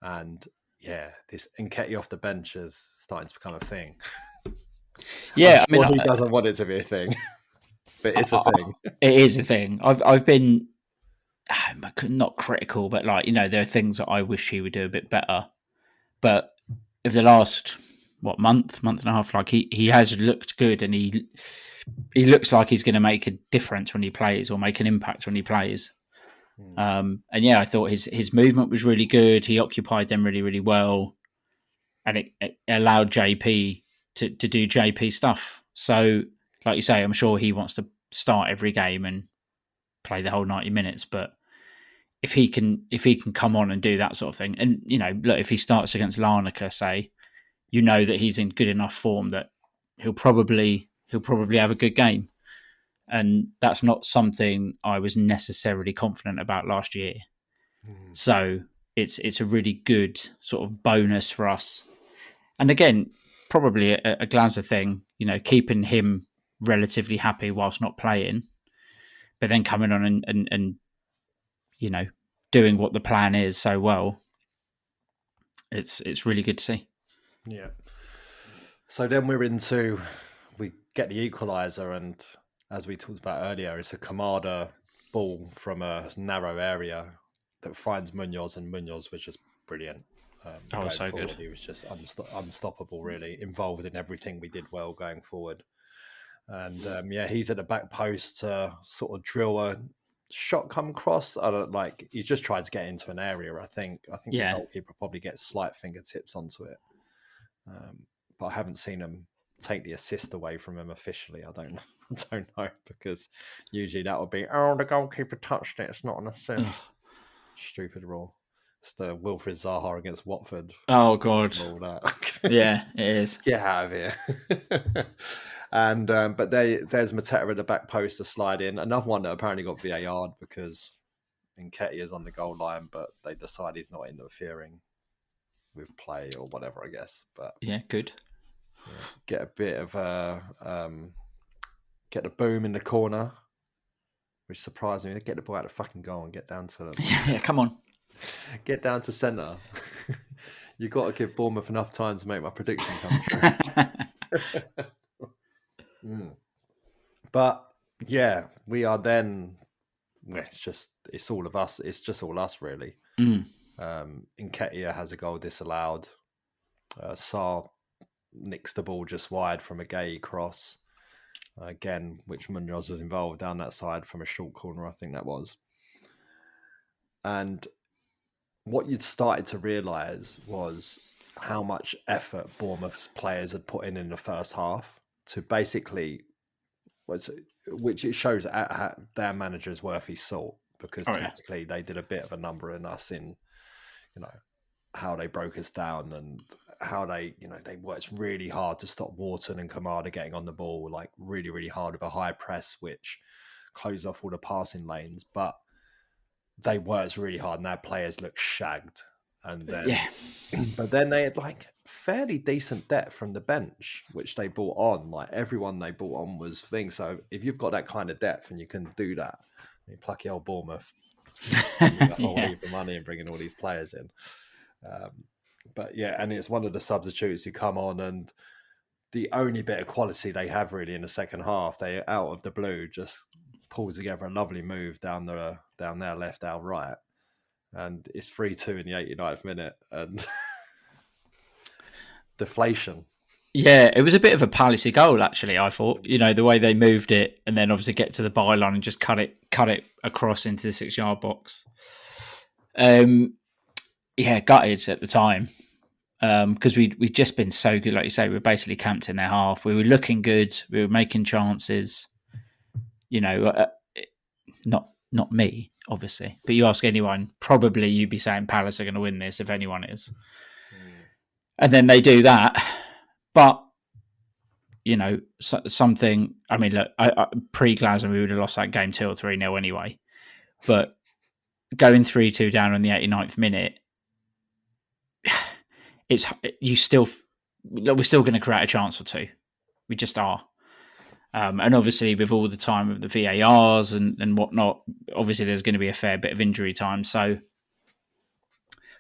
And yeah, this Nketiah off the bench is starting to become a thing. Yeah, he doesn't want it to be a thing, but it's a thing. It is a thing. I've been not critical, but there are things that I wish he would do a bit better. But of the last month and a half, like he has looked good, and he looks like he's going to make a difference when he plays, or make an impact when he plays. And yeah, I thought his movement was really good. He occupied them really, really well, and it allowed JP to do JP stuff. So, like you say, I'm sure he wants to start every game and play the whole 90 minutes. But if he can come on and do that sort of thing, and look, if he starts against Larnaca, say, that he's in good enough form that he'll probably have a good game. And that's not something I was necessarily confident about last year. So it's a really good sort of bonus for us. And again, probably a Glasner thing, keeping him relatively happy whilst not playing, but then coming on and doing what the plan is so well. It's really good to see. Yeah. So then we get the equaliser, and as we talked about earlier, it's a Kamada ball from a narrow area that finds Munoz, and Munoz was just brilliant. So good. He was just unstoppable, really, involved in everything we did well going forward. And he's at the back post to sort of drill a shot come cross. He's just tried to get into an area, I think. The goalkeeper probably gets slight fingertips onto it. But I haven't seen him take the assist away from him officially. I don't know, because usually that would be, the goalkeeper touched it, it's not an assist. Stupid rule. It's the Wilfred Zaha against Watford. Oh God. All that. Yeah, it is. Get out of here. And but there's Mateta at the back post to slide in. Another one that apparently got VAR'd because Nketiah's on the goal line, but they decide he's not interfering with play or whatever, I guess. But yeah, good. Yeah, get a bit of get the boom in the corner, which surprised me. Get the ball out of the fucking goal and get down to Yeah, come on. Get down to centre. You've got to give Bournemouth enough time to make my prediction come true. But yeah, we are then. It's all of us. It's just all us, really. Nketiah has a goal disallowed. Sarr nicks the ball just wide from a Gay cross. Again, which Munoz was involved down that side from a short corner, I think that was. And what you'd started to realise was how much effort Bournemouth's players had put in the first half to basically, which it shows their manager's worth his salt, because tactically they did a bit of a number in us in, how they broke us down and how they worked really hard to stop Wharton and Kamada getting on the ball, like really, really hard with a high press, which closed off all the passing lanes. But they worked really hard and their players looked shagged. And then, but then they had like fairly decent depth from the bench, which they brought on. Like everyone they brought on was thing. So if you've got that kind of depth and you can do that, I mean, plucky old Bournemouth, a whole heap of money and bringing all these players in. But yeah, and it's one of the substitutes who come on, and the only bit of quality they have really in the second half, they out of the blue just pull together a lovely move down their left, our right, and it's 3-2 in the 89th minute, and deflation. Yeah, it was a bit of a Palace goal, actually, I thought. The way they moved it and then obviously get to the byline and just cut it across into the 6-yard box. Yeah, gutted at the time because we'd just been so good, like you say. We were basically camped in their half. We were looking good. We were making chances. Not me, obviously, but you ask anyone, probably you'd be saying Palace are going to win this if anyone is. And then they do that. But, something... I mean, look, pre-Glasner, we would have lost that game 2 or 3-0 anyway. But going 3-2 down on the 89th minute, we're still going to create a chance or two. We just are. And obviously, with all the time of the VARs and whatnot, obviously there's going to be a fair bit of injury time. So,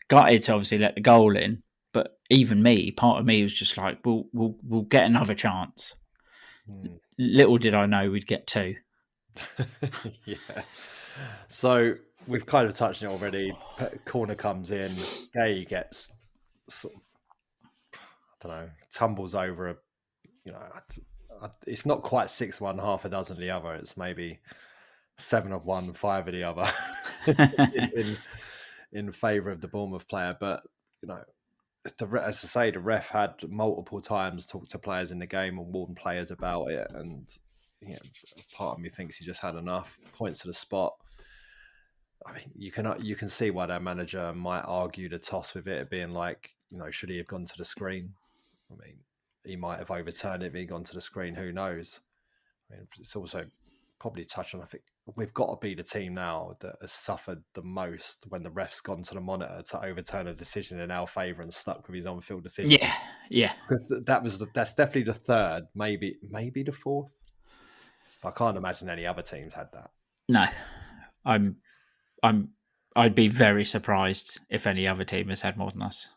gutted to obviously let the goal in. But even part of me was just like, we'll get another chance. Little did I know we'd get 2. Yeah. So we've kind of touched on it already. Corner comes in. Gay gets sort of, I don't know, tumbles over it's not quite 6-1, half a dozen of the other. It's maybe 7 of one, 5 of the other in favour of the Bournemouth player. But, as I say, the ref had multiple times talked to players in the game and warned players about it. And part of me thinks he just had enough. Points to the spot. I mean, you can see why their manager might argue the toss with it being like, should he have gone to the screen? I mean, he might have overturned it if he'd gone to the screen. Who knows? I mean, it's also probably touched on, I think we've got to be the team now that has suffered the most when the ref's gone to the monitor to overturn a decision in our favour and stuck with his on-field decision. Yeah. Because that's definitely the third, maybe the fourth. I can't imagine any other teams had that. No, I'd be very surprised if any other team has had more than us.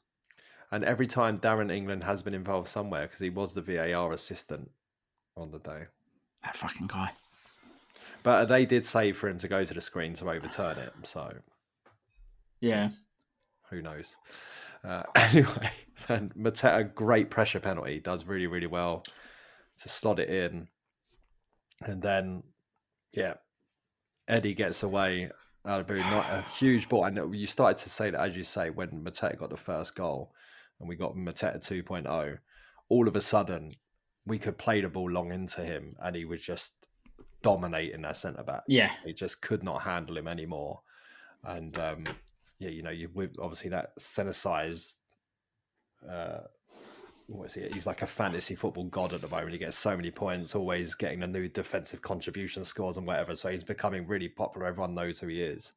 And every time Darren England has been involved somewhere because he was the VAR assistant on the day. That fucking guy. But they did say for him to go to the screen to overturn it. So, yeah, who knows? Anyway, so Mateta, great pressure penalty, does really, really well to slot it in. And then, Eddie gets away out of blue. Not a huge ball. And you started to say that, as you say, when Mateta got the first goal and we got Mateta 2.0, all of a sudden we could play the ball long into him and he was just dominating that centre back. Yeah. He just could not handle him anymore. And with obviously that centre size what is he? He's like a fantasy football god at the moment. He gets so many points, always getting a new defensive contribution scores and whatever. So he's becoming really popular. Everyone knows who he is.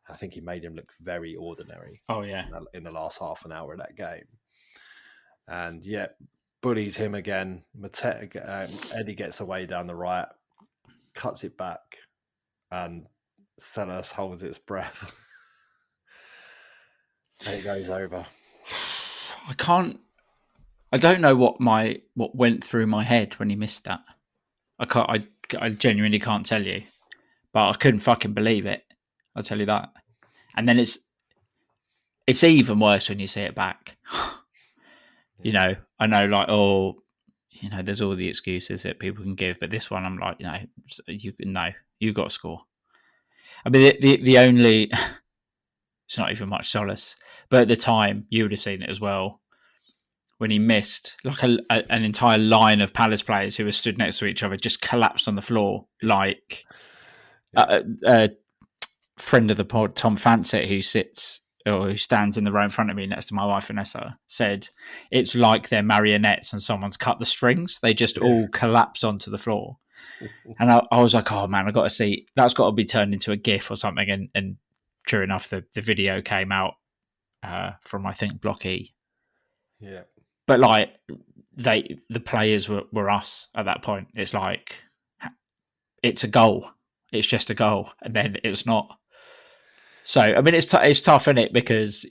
I think he made him look very ordinary. Oh yeah, in the last half an hour of that game, and bullies him again. Eddie gets away down the right, cuts it back, and Selhurst holds its breath. And it goes over. I don't know what went through my head when he missed that. I genuinely can't tell you, but I couldn't fucking believe it. I'll tell you that. And then it's even worse when you see it back. You know, I know, like, there's all the excuses that people can give, but this one, I'm like, you got to score. I mean, the only, it's not even much solace, but at the time, you would have seen it as well. When he missed, like an entire line of Palace players who were stood next to each other just collapsed on the floor, like a friend of the pod, Tom Fancett, who stands in the row in front of me next to my wife Vanessa, said it's like they're marionettes and someone's cut the strings. They just all collapse onto the floor. And I was like, oh man, I got to see, that's got to be turned into a GIF or something. And true enough, the video came out from, I think, Block E. Yeah. But like the players were us at that point. It's like, it's a goal. It's just a goal. And then it's not. So, I mean, it's tough, isn't it? Because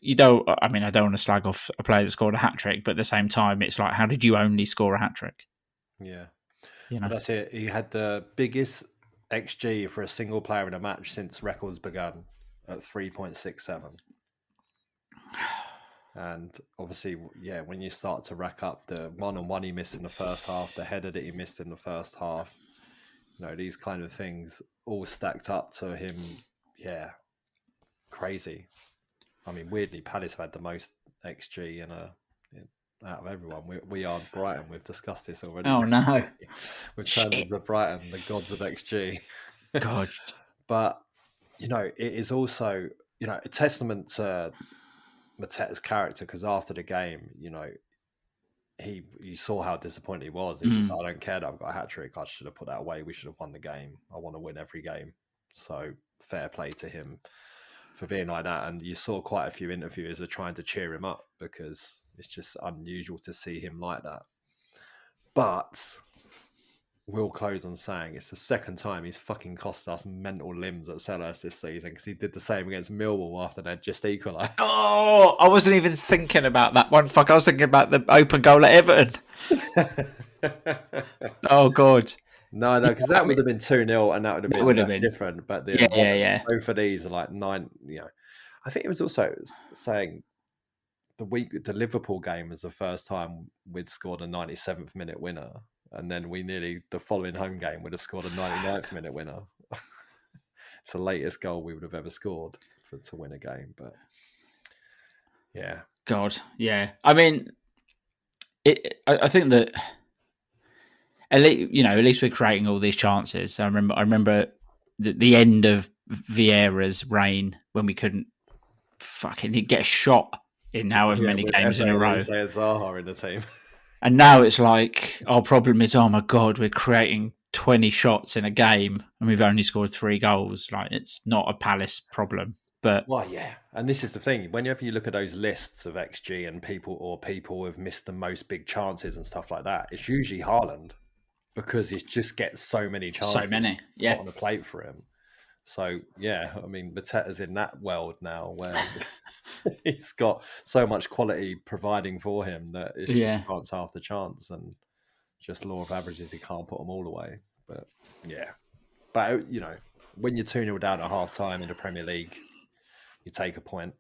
I don't want to slag off a player that scored a hat-trick, but at the same time, it's like, how did you only score a hat-trick? Yeah. You know? Well, that's it. He had the biggest XG for a single player in a match since records began at 3.67. And obviously, when you start to rack up the 1-on-1 he missed in the first half, the header that he missed in the first half, these kind of things all stacked up to him. Yeah. Crazy. I mean, weirdly, Palace have had the most XG out of everyone. We are Brighton. We've discussed this already. Oh no, we've turned into Brighton, the gods of XG. God, but it is also a testament to Mateta's character, because after the game, you saw how disappointed he was. He's just like, I don't care that I've got a hat trick. I should have put that away. We should have won the game. I want to win every game. So fair play to him for being like that. And you saw quite a few interviewers were trying to cheer him up, because it's just unusual to see him like that. But we'll close on saying it's the second time he's fucking cost us mental limbs at Selhurst this season, because he did the same against Millwall after they'd just equalised. Oh, I wasn't even thinking about that one. Fuck, I was thinking about the open goal at Everton. Oh, God. No, because that would have been 2-0 and that would have been different. But both of these are like 9. I think it was also saying the Liverpool game was the first time we'd scored a 97th minute winner, and then the following home game would have scored a 99th minute winner. It's the latest goal we would have ever scored to win a game. But yeah, God, yeah. I mean, I think that. At least we're creating all these chances. I remember the end of Vieira's reign when we couldn't fucking get a shot in however many games in a row. Say Zaha in the team. And now it's like our problem is, oh my God, we're creating 20 shots in a game and we've only scored 3 goals. Like, it's not a Palace problem. But and this is the thing. Whenever you look at those lists of XG and people who have missed the most big chances and stuff like that, it's usually Haaland. Because it just gets so many chances on the plate for him. So, I mean, Mateta's in that world now where he's got so much quality providing for him that it's just chance after chance, and just law of averages, he can't put them all away. But, when you're 2-0 down at half-time in the Premier League, you take a point.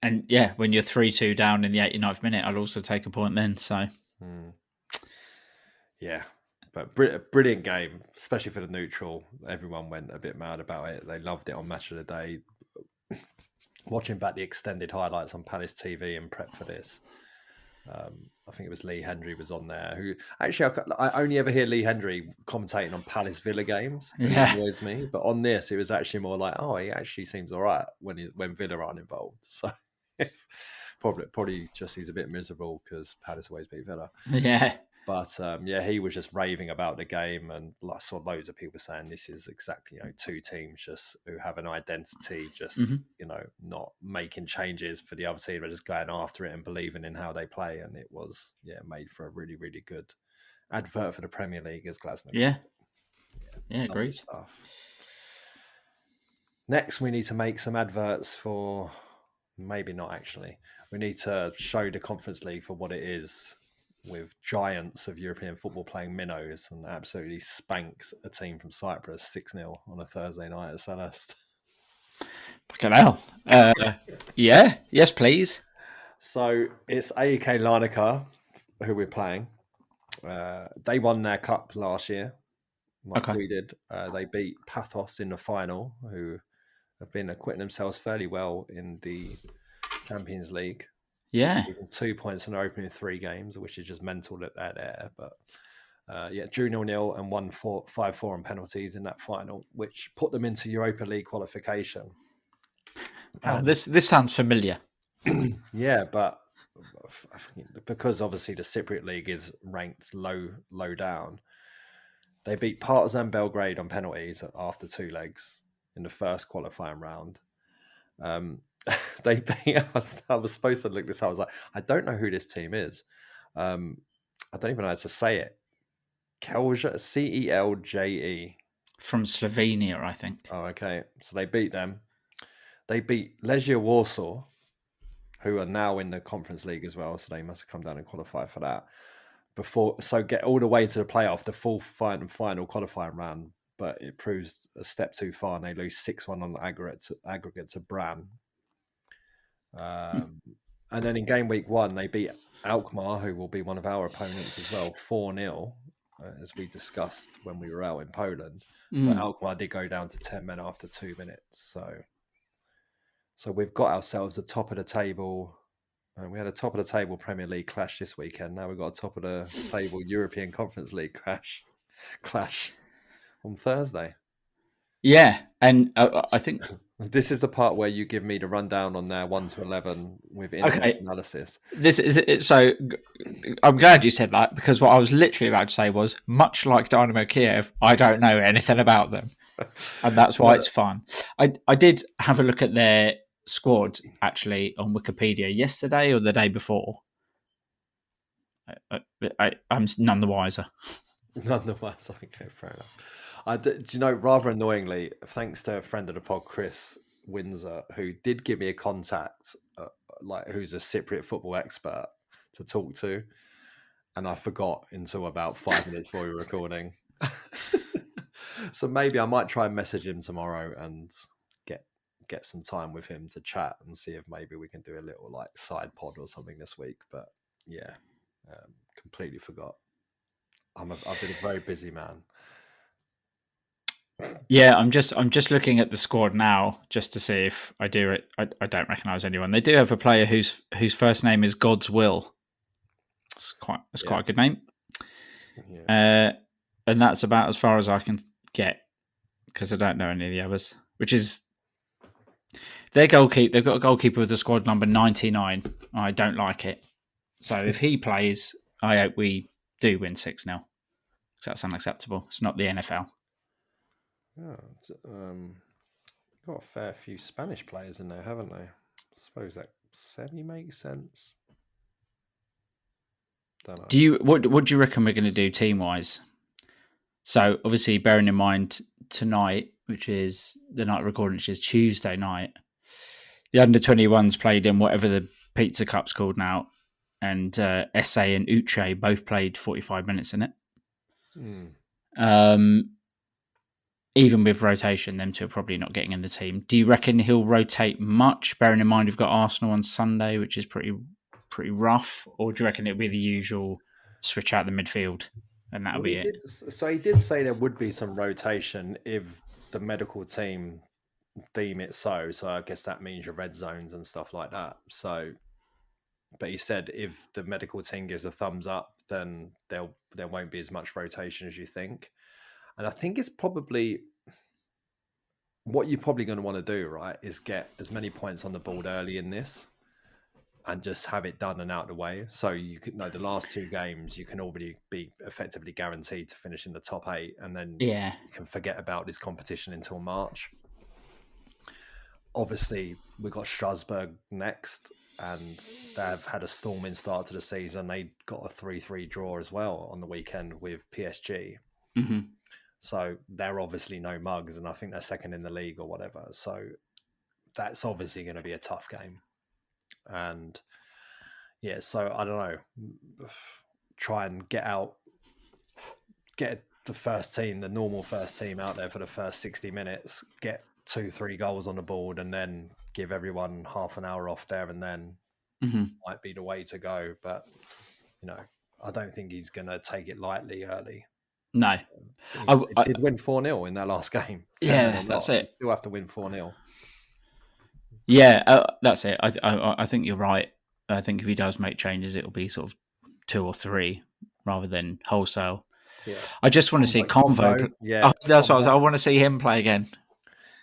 And, when you're 3-2 down in the 89th minute, I'll also take a point then, so... Yeah, but brilliant game, especially for the neutral. Everyone went a bit mad about it. They loved it on Match of the Day. Watching back the extended highlights on Palace TV in prep for this, I think it was Lee Hendry was on there. Who actually, I only ever hear Lee Hendry commentating on Palace Villa games. It annoys me, but on this, it was actually more like, oh, he actually seems all right when Villa aren't involved. So it's probably just he's a bit miserable because Palace always beat Villa. Yeah. But he was just raving about the game, and I saw loads of people saying this is exactly, two teams just who have an identity, just not making changes for the other team, but just going after it and believing in how they play. And it was made for a really, really good advert for the Premier League, as Glasner. Yeah, great stuff. Next, we need to make some adverts for, maybe not actually. We need to show the Conference League for what it is, with giants of European football playing minnows, and absolutely spanks a team from Cyprus 6-0 on a Thursday night at Selhurst. Fucking hell. Yeah, yes, please. So it's AEK Larnaca who we're playing. They won their cup last year, like we did. They beat Pathos in the final, who have been acquitting themselves fairly well in the Champions League. Yeah. 2 points in their opening 3 games, which is just mental that they're there. But drew 0-0 and won 5-4 on penalties in that final, which put them into Europa League qualification. This sounds familiar. Yeah, but because obviously the Cypriot League is ranked low down, they beat Partizan Belgrade on penalties after 2 legs in the first qualifying round. They beat us. I was supposed to look this up. I was like, I don't know who this team is. I don't even know how to say it. Celje, Celje. From Slovenia, I think. Oh, okay. So they beat them. They beat Legia Warsaw, who are now in the Conference League as well. So they must have come down and qualify for that. So get all the way to the playoff, the full final qualifying round. But it proves a step too far, and they lose 6-1 on aggregate to Bran. And then in game week 1, they beat Alkmaar, who will be one of our opponents as well, 4-0, as we discussed when we were out in Poland. But Alkmaar did go down to 10 men after 2 minutes. So we've got ourselves a top of the table. We had a top of the table Premier League clash this weekend. Now we've got a top of the table European Conference League clash on Thursday. Yeah, and I think this is the part where you give me the rundown on their 1 to 11 with analysis. This is it. So I'm glad you said that, because what I was literally about to say was, much like Dynamo Kiev, I don't know anything about them, and that's why it's fun. I did have a look at their squad actually on Wikipedia yesterday or the day before. I'm none the wiser. None the wiser. Okay, fair enough. Do you know, rather annoyingly, thanks to a friend of the pod, Chris Windsor, who did give me a contact, who's a Cypriot football expert to talk to, and I forgot until about 5 minutes before we were recording. So maybe I might try and message him tomorrow and get some time with him to chat and see if maybe we can do a little side pod or something this week. But yeah, completely forgot. I've been a very busy man. Yeah, I'm just looking at the squad now just to see if I do it. I don't recognise anyone. They do have a player whose first name is God's Will. It's quite a good name. Yeah. And that's about as far as I can get, because I don't know any of the others. Which is their goalkeeper. They've got a goalkeeper with the squad number 99. I don't like it. So if he plays, I hope we do win 6-0. Because that's unacceptable. It's not the NFL. Got a fair few Spanish players in there, haven't they? I suppose that semi-makes sense. Don't know. What do you reckon we're going to do team-wise? So, obviously, bearing in mind tonight, which is the night of recording, which is Tuesday night, the under-21s played in whatever the Pizza Cup's called now, and SA and Uche both played 45 minutes in it. Even with rotation, them two are probably not getting in the team. Do you reckon he'll rotate much, bearing in mind we've got Arsenal on Sunday, which is pretty rough? Or do you reckon it'll be the usual switch out the midfield and that'll be it? So he did say there would be some rotation if the medical team deem it so. So I guess that means your red zones and stuff like that. So, but he said if the medical team gives a thumbs up, then there won't be as much rotation as you think. And I think it's probably what you're probably going to want to do, right, is get as many points on the board early in this. and just have it done and out of the way. So you could know the last 2 games, you can already be effectively guaranteed to finish in the top 8, and then you can forget about this competition until March. Obviously, we've got Strasbourg next, and they've had a storming start to the season. They got a 3-3 draw as well on the weekend with PSG. Mm-hmm. So they're obviously no mugs, and I think they're second in the league or whatever. So that's obviously going to be a tough game. And yeah, so I don't know, try and get the first team, the normal first team out there for the first 60 minutes, get 2-3 goals on the board, and then give everyone half an hour off there and then might be the way to go. But, I don't think he's going to take it lightly early. No. He did win 4-0 in that last game. Yeah, that's it. You'll have to win 4-0. Yeah, that's it. I think you're right. I think if he does make changes, it'll be sort of 2 or 3 rather than wholesale. Yeah. I just want to see Convo. Yeah, that's what I want to see him play again.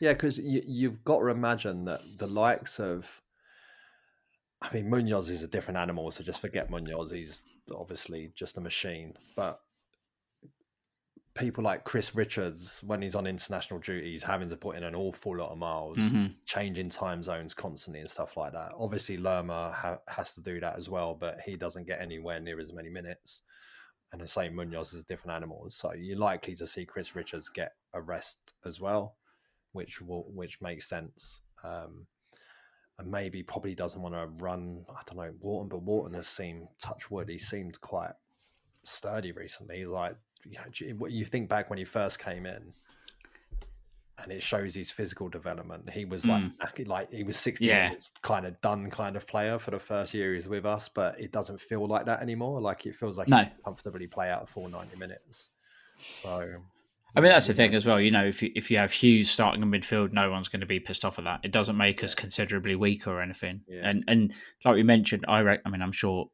Yeah, because you've got to imagine that the likes of, Munoz is a different animal, so just forget Munoz. He's obviously just a machine. But people like Chris Richards, when he's on international duty, he's having to put in an awful lot of miles, changing time zones constantly and stuff like that. Obviously, Lerma has to do that as well, but he doesn't get anywhere near as many minutes. And the same, Munoz is a different animal. So you're likely to see Chris Richards get a rest as well, which makes sense. And maybe probably doesn't want to run, I don't know, Wharton, but Wharton has seemed, touch wood, he seemed quite sturdy recently. Like, you think back when he first came in, and it shows his physical development. He was like he was 60 minutes kind of done kind of player for the first year he was with us, but it doesn't feel like that anymore. Like, it feels like he can comfortably play out a full 90 minutes. So, that's the thing as well. If you have Hughes starting in midfield, no one's going to be pissed off at that. It doesn't make us considerably weaker or anything. Yeah. And like we mentioned, I'm sure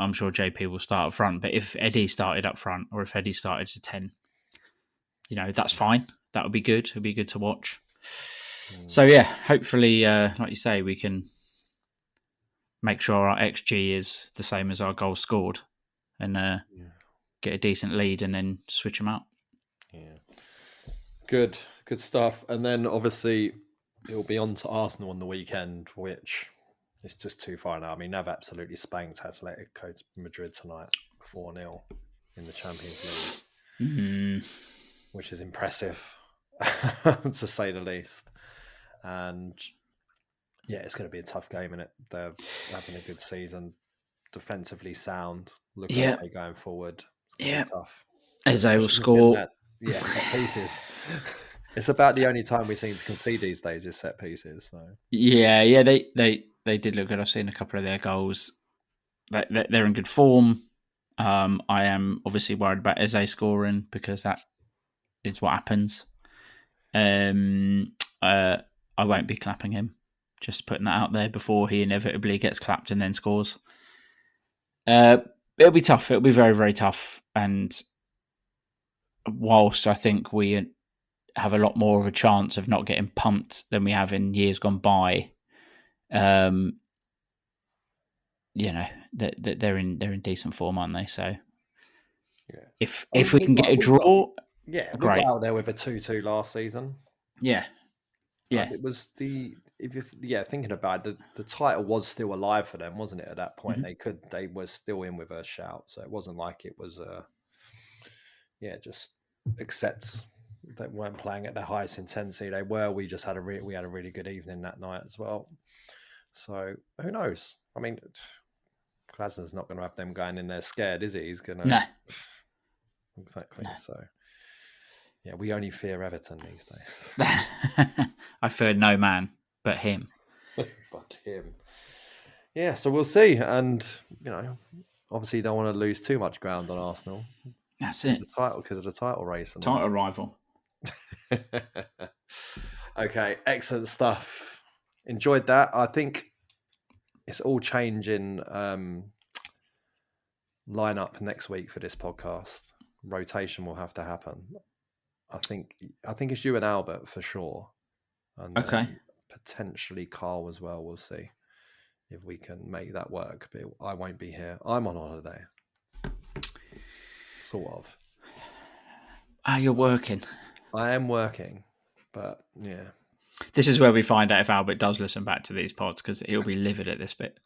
JP will start up front, but if Eddie started up front, or if Eddie started as a 10, that's fine. That would be good. It'd be good to watch. So yeah, hopefully, like you say, we can make sure our XG is the same as our goals scored, and get a decent lead, and then switch them out. Yeah, good stuff. And then obviously it'll be on to Arsenal on the weekend, which is just too far now. They've absolutely spanked Atletico Madrid tonight, 4-0 in the Champions League, which is impressive to say the least. And yeah, it's going to be a tough game, innit? They're having a good season, defensively sound. Look at they're going forward. It's tough. As they will score. Yeah, set pieces. It's about the only time we seem to concede these days is set pieces. So yeah, they did look good. I've seen a couple of their goals. They're in good form. I am obviously worried about Eze scoring, because that is what happens. I won't be clapping him. Just putting that out there before he inevitably gets clapped and then scores. It'll be tough. It'll be very, very tough. And whilst I think we have a lot more of a chance of not getting pumped than we have in years gone by, they're in decent form, aren't they? So if we can get a draw, we great. got out there with a 2-2 last season. Yeah. It was thinking about it, the title was still alive for them, wasn't it? At that point, they were still in with a shout. So it wasn't like it was just accepts they weren't playing at their highest intensity. They were. We just had a really good evening that night as well. So who knows? Glasner's not going to have them going in there scared, is he? He's going to. No. Exactly. No. So yeah, we only fear Everton these days. I fear no man but him. But him. Yeah. So we'll see, and obviously you don't want to lose too much ground on Arsenal. That's it. Because of the title race. Title rival. Okay, excellent stuff. Enjoyed that. I think it's all changing lineup next week for this podcast. Rotation will have to happen. I think it's you and Albert for sure. And okay. Potentially Carl as well. We'll see if we can make that work. But I won't be here. I'm on holiday. Sort of. You're working. I am working, but yeah. This is where we find out if Albert does listen back to these pods, because he'll be livid at this bit.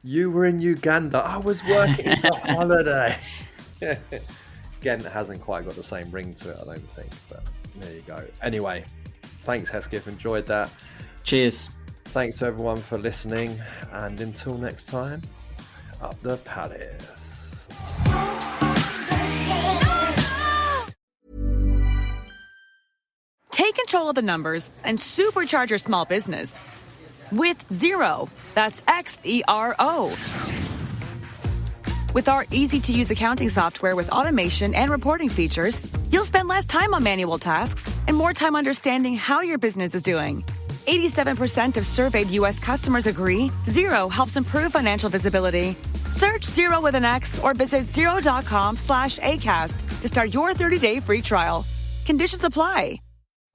You were in Uganda. I was working. It's a holiday. Again, it hasn't quite got the same ring to it, I don't think. But there you go. Anyway, thanks, Hesketh. Enjoyed that. Cheers. Thanks to everyone for listening. And until next time, up the Palace. Take control of the numbers and supercharge your small business with Xero. That's Xero. With our easy-to-use accounting software with automation and reporting features, you'll spend less time on manual tasks and more time understanding how your business is doing. 87% of surveyed U.S. customers agree Xero helps improve financial visibility. Search Xero with an X or visit Xero.com/ACAST to start your 30-day free trial. Conditions apply.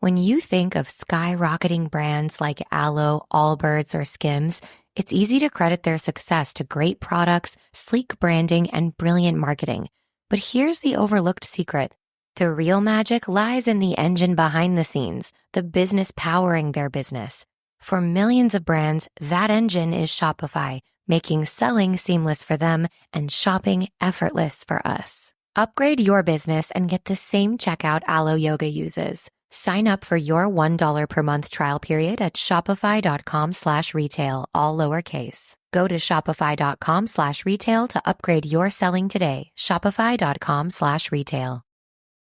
When you think of skyrocketing brands like Aloe, Allbirds, or Skims, it's easy to credit their success to great products, sleek branding, and brilliant marketing. But here's the overlooked secret. The real magic lies in the engine behind the scenes, the business powering their business. For millions of brands, that engine is Shopify, making selling seamless for them and shopping effortless for us. Upgrade your business and get the same checkout Aloe Yoga uses. Sign up for your $1 per month trial period at shopify.com/retail, all lowercase. Go to shopify.com/retail to upgrade your selling today. Shopify.com/retail.